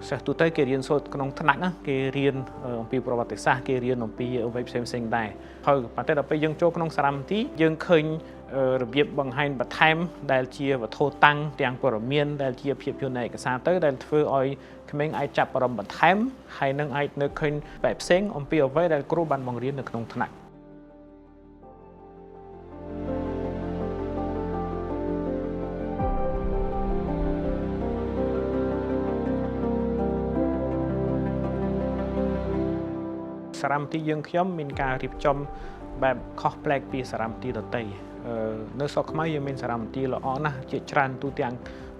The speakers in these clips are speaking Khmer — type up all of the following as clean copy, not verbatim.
សិស្សទូទៅគេរៀនសូត្រក្នុងថ្នាក់គេរៀនអំពីប្រវត្តិសាស្ត្រគេរៀនអំពីអ្វីផ្សេងៗដែរហើយប៉ុន្តែដល់ពេលយើងចូលក្នុងសារមន្ទីរយើងឃើញរបៀបបង្ហាញបន្ថែមដែលជាវត្ថុតាំងទាំងព័ត៌មានដែលជាភាពយន្តឯកសារទៅដែលធ្វើឲ្យក្មេងអាចចាប់អារម្មណ៍បន្ថែមហើយនឹងអាចនៅឃើញបែបផ្សេងអំពីអ្វីដែលគ្រូបានបង្រៀននៅក្នុងថ្នាក់សារមន្ទីរយើងខ្ញុំមានការរៀបចំបែបខុសប្លែកពីសារមន្ទីរដទៃនៅស្រុកខ្មែរយើងមានសារមន្ទីរល្អណាស់ជាច្រើនទូទាំង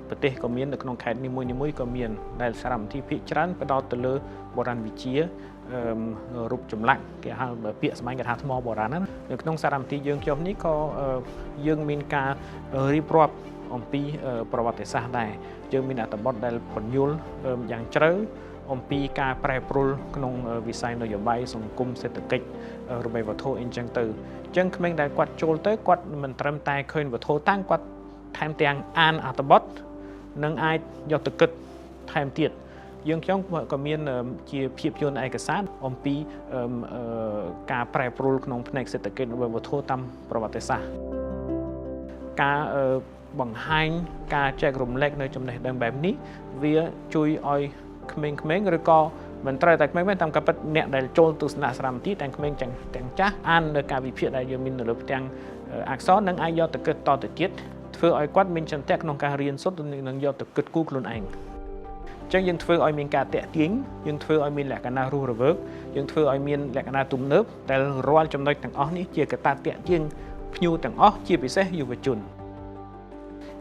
ប្រទេសក៏មាននៅក្នុងខេត្តនីមួយៗក៏មានដែលសារមន្ទីរភាគច្រើនផ្ដោតទៅលើបុរាណវិទ្យារូបចម្លាក់គេហៅពាក្យសម្ដែងគេថាថ្មបុរាណនៅក្នុងសារមន្ទីរយើងខ្ញុំនេះក៏យើងមានការរៀបរាប់អំពីប្រវត្តិសាស្ត្រដែរយើងមានអត្ថបទដែលពន្យល់យ៉ាងជ្រៅអំពីការប្រែប្រួលក្នុងវិស័យនយោបាយសង្គមសេដ្ឋកិច្ចរបស់វត្ថុអីចឹងទៅអញ្ចឹងក្មេងដែលគាត់ចូលទៅគាត់មិនត្រឹមតែឃើញវត្ថុតាំងគាត់ថែមទាំងអានអត្ថបទនិងអាចយកទៅគិតថែមទៀតយើងខ្ញុំក៏មានជាភាពយន្តឯកសារអំពីការប្រែប្រួលក្នុងផ្នែកសេដ្ឋកិច្ចរបស់វត្ថុតាមប្រវត្តិសាស្ត្រការបង្ហាញការចែករំលែកនៅចំណេះដឹងបែបនេះវាជួយឲ្យក្មេងៗឬក៏មិនត្រូវតែក្មេងៗតាមការពិតអ្នកដែលចូលទស្សនៈសារមន្ទីរទាំងក្មេងទាំងចាស់អាននៅការវិភាគដែលយើងមាននៅលើផ្ទាំងអក្សរនឹងអាចយកទៅគិតតទៅទៀតធ្វើឲ្យគាត់មានចន្ទៈក្នុងការរៀនសូត្រនិងយកទៅគិតគូរខ្លួនឯងអញ្ចឹងយើងធ្វើឲ្យមានការតាក់ទាញយើងធ្វើឲ្យមានលក្ខណៈរស់រវើកយើងធ្វើឲ្យមានលក្ខណៈទំនើបដែលរាល់ចំណុចទាំងអស់នេះជាកត្តាតាក់ទាញភ្ញៀវទាំងអស់ជាពិសេសយុវជន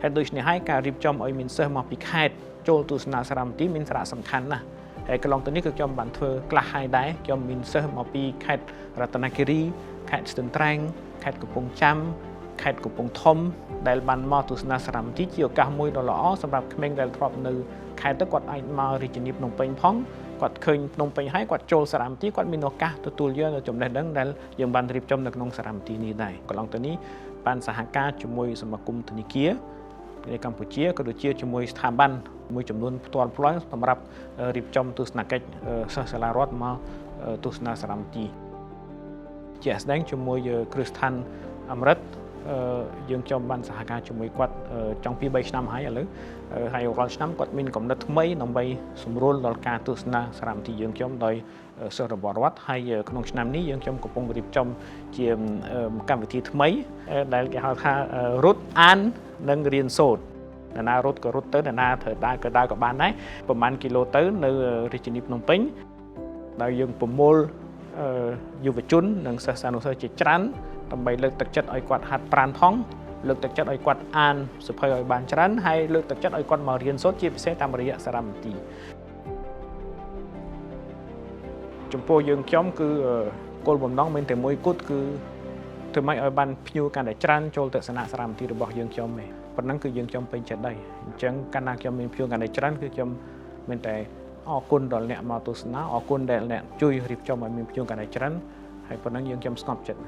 ហើយដូច្នេះហើយការរៀបចំឲ្យមានសិស្សមកពីខេត្តចូលទស្សនៈសារមន្ទីរមានសារៈសំខាន់ណាស់ហើយកន្លងទៅនេះគឺខ្ញុំបានធ្វើខ្លះហើយដែរខ្ញុំមានសិស្សមកពីខេត្តរតនគិរីខេត្តស្ទឹងត្រែងខេត្តកំពង់ចាមខេត្តកំពង់ធំដែលបានមកទស្សនៈសារមន្ទីរជាឱកាសមួយដ៏ល្អសម្រាប់ក្មេងដែលធ្លាប់នៅខេត្តទៅគាត់អាចមករាជធានីភ្នំពេញផងគាត់ឃើញភ្នំពេញហើយគាត់ចូលសារមន្ទីរគាត់មានឱកាសទទួលយកចំណេះដឹងដែលយើងបានរៀបចំនៅក្នុងសារមន្ទីរនេះដែរកន្លងទៅនេះបានសហការជាមួយសមាគមធនាគារនៅកម្ពុជាក៏ដូចជាជាមួយស្ថាប័នមួយចំនួនផ្ទាល់ៗសម្រាប់រៀបចំទស្សនកិច្ចសិស្សសាលារដ្ឋមកទស្សនាសារមន្ទីរជាក់ស្ដែងជាមួយគ្រឹះស្ថានអមរិតយើងខ្ញុំបានសហការជាមួយគាត់ចង់ពី3ឆ្នាំហើយឥឡូវហើយរាល់ឆ្នាំគាត់មានកំណត់ថ្មីដើម្បីសម្រួលដល់ការទស្សនាសារមន្ទីរយើងខ្ញុំដោយសិស្សរបស់រដ្ឋហើយក្នុងឆ្នាំនេះយើងខ្ញុំកំពុងរៀបចំជាកម្មវិធីថ្មីដែលគេហៅថារត់អាននិងរៀនសូត្រអ្នកណារត់ក៏រត់ទៅអ្នកណាត្រូវដើរក៏ដើរក៏បានដែរប្រហែលគីឡូទៅនៅរាជធានីភ្នំពេញដោយយើងប្រមូលយុវជននិងសិស្សានុសិស្សជាច្រើនដើម្បីលើកទឹកចិត្តឲ្យគាត់ហាត់ប្រាណផងលើកទឹកចិត្តឲ្យគាត់អានសៀវភៅឲ្យបានច្រើនហើយលើកទឹកចិត្តឲ្យគាត់មករៀនសូត្រជាពិសេសតាមរយៈសារមន្ទីរចំពោះយើងខ្ញុំគឺគោលបំណងមានតែមួយគត់គឺធ្វើម៉េចឲ្យបានភ្ញៀវកាន់តែច្រើនចូលទស្សនៈសារមន្ទីររបស់យើងខ្ញុំឯងប៉ុណ្ណឹងគឺយើងខ្ញុំពេញចិត្តដែរអញ្ចឹងកាលណាខ្ញុំមានភ្ញៀវកាន់តែច្រើនគឺខ្ញុំមានតែអរគុណដល់អ្នកមកទស្សនាអរគុណដែលអ្នកជួយរៀបចំឲ្យមានភ្ញៀវកាន់តែច្រើនហើយប៉ុណ្ណឹងយើងខ្ញុំស្ងប់ចិត្ត